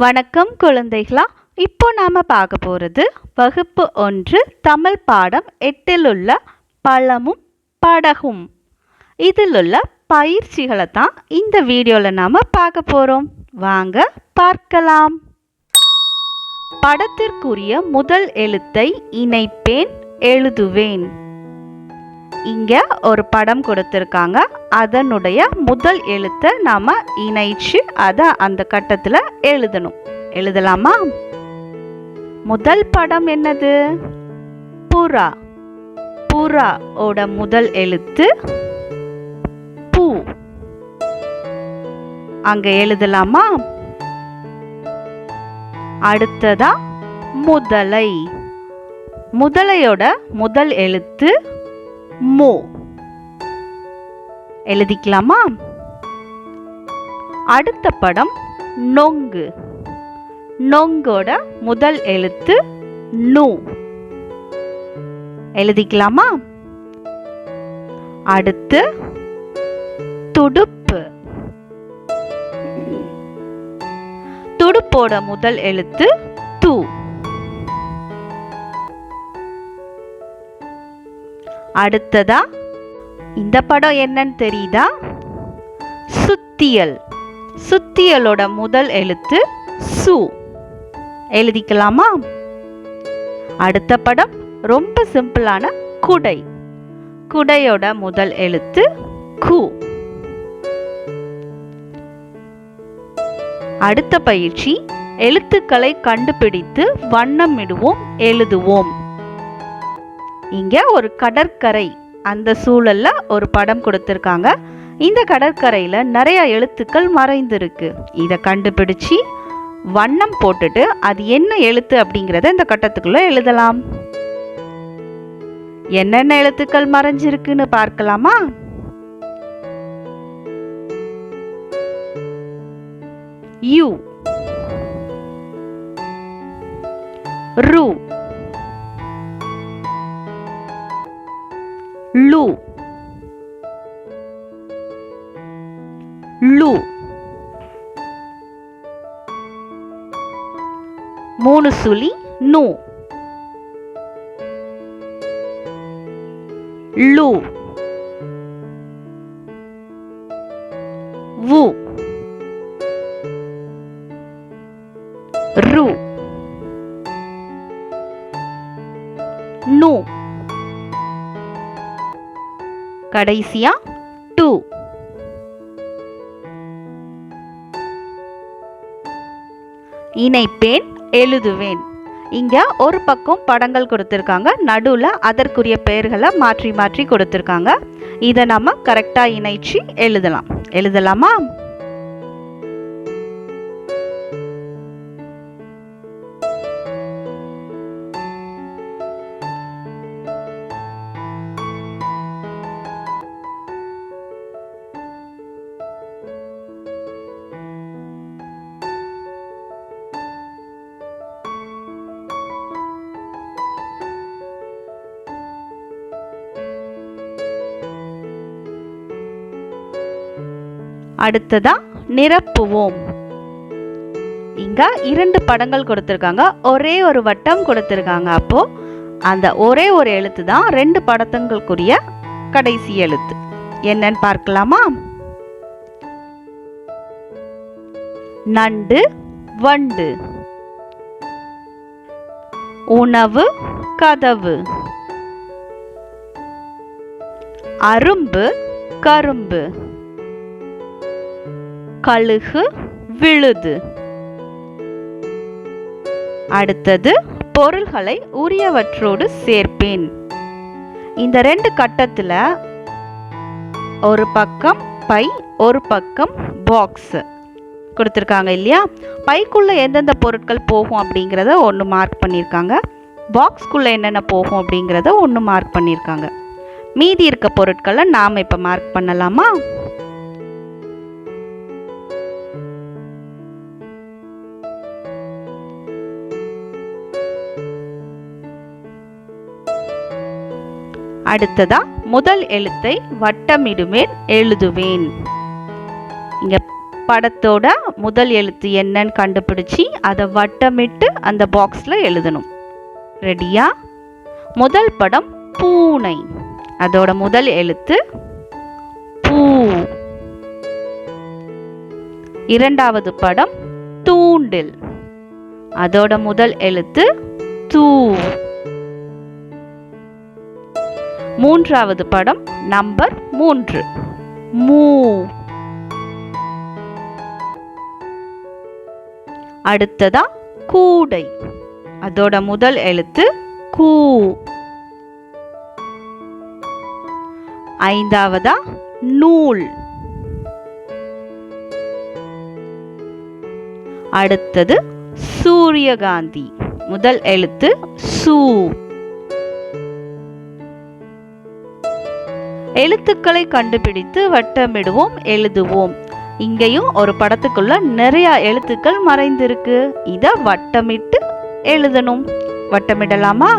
வணக்கம் குழந்தைகளா. இப்போ நாம பார்க்க போகிறது வகுப்பு 1 தமிழ் பாடம் 8ல் உள்ள பழமும் படகும். இதில் உள்ள பயிற்சிகளை தான் இந்த வீடியோவில் நாம பார்க்க போறோம். வாங்க பார்க்கலாம். படத்திற்குரிய முதல் எழுத்தை இணைப்பேன், எழுதுவேன். இங்க ஒரு படம் கொடுத்திருக்காங்க. அதனுடைய முதல் எழுத்தை நாம இணைச்சு அத அந்த கட்டத்துல எழுதணும். எழுதலாமா? முதல் படம் என்னது? புறா. புறா ஓட முதல் எழுத்து பூ. அங்க எழுதலாமா? அடுத்ததா முதலை. முதலையோட முதல் எழுத்து மோ. எழுதிக்கலாமா? அடுத்த படம் நொங்கு. நொங்கோட முதல் எழுத்து நு. எழுதிக்கலாமா? அடுத்து துடுப்பு. துடுப்போட முதல் எழுத்து து. அடுத்ததா இந்த படம் என்னன்னு தெரியுதா? சுத்தியல். சுத்தியலோட முதல் எழுத்து சு. எழுதிக்கலாமா? அடுத்த படம் ரொம்ப சிம்பிளான குடை. குடையோட முதல் எழுத்து கு. அடுத்த பயிற்சி எழுத்துக்களை கண்டுபிடித்து வண்ணமிடுவோம், எழுதுவோம். இங்க ஒரு கடற்கரை, அந்த சூழல்ல ஒரு படம் கொடுத்திருக்காங்க. இந்த கடற்கரையில நிறைய எழுத்துக்கள் மறைந்திருக்கு. இதை கண்டுபிடிச்சு வண்ணம் போட்டுட்டு அது என்ன எழுத்து அப்படிங்கறத இந்த கட்டத்துக்குள்ள எழுதலாம். என்னென்ன எழுத்துக்கள் மறைஞ்சிருக்குன்னு பார்க்கலாமா? யு, ரு, லு, லு. 3 சுழி நு. லு, வு, ரு, நு. கடைசியா டு. இணைப்பேன், எழுதுவேன். இங்க ஒரு பக்கம் படங்கள் கொடுத்திருக்காங்க, நடுவுல அதற்குரிய பெயர்களை மாற்றி மாற்றி கொடுத்திருக்காங்க. இதை நம்ம கரெக்டா இணைச்சு எழுதலாம். எழுதலாமா? அடுத்ததா நிரப்புவோம். இங்க 2 படங்கள் கொடுத்திருக்காங்க, ஒரே ஒரு வட்டம் கொடுத்திருக்காங்க. அப்போ அந்த ஒரே ஒரு எழுத்து தான் 2 படத்துங்களுக்குரிய கடைசி எழுத்து. என்னன்னு பார்க்கலாமா? நண்டு, வண்டு. உணவு, கதவு. அரும்பு, கரும்பு. கழுகு, விழுது. அடுத்தது பொருள்களை உரியவற்றோடு சேர்ப்பேன். இந்த 2 கட்டத்துல ஒரு பக்கம் பை, ஒரு பக்கம் பாக்ஸ் கொடுத்திருக்காங்க இல்லையா? பைக்குள்ள எந்தெந்த பொருட்கள் போகும் அப்படிங்கறத ஒன்று மார்க் பண்ணியிருக்காங்க. பாக்ஸ்குள்ள என்னென்ன போகும் அப்படிங்கறத ஒன்று மார்க் பண்ணியிருக்காங்க. மீதி இருக்க பொருட்களை நாம இப்ப மார்க் பண்ணலாமா? அடுத்ததா முதல் எழுத்தை வட்டமிடுவேன், எழுதுவேன். இங்க படத்தோட முதல் எழுத்து என்னன்னு கண்டுபிடிச்சி அதை வட்டமிட்டு அந்த பாக்ஸில் எழுதணும். ரெடியா? முதல் படம் பூனை. அதோட முதல் எழுத்து பூ. இரண்டாவது படம் தூண்டில். அதோட முதல் எழுத்து தூ. மூன்றாவது படம் நம்பர் 3 மூ. அடுத்ததா கூடை. அதோட முதல் எழுத்து கூ. ஐந்தாவதா நூல். அடுத்தது சூரியகாந்தி. முதல் எழுத்து சூ. எழுத்துக்களை கண்டுபிடித்து வட்டமிடுவோம், எழுதுவோம். இங்கேயும் ஒரு படத்துக்குள்ள நிறைய எழுத்துக்கள் மறைந்திருக்கு. இதை வட்டமிட்டு எழுதணும். வட்டமிடலாமா?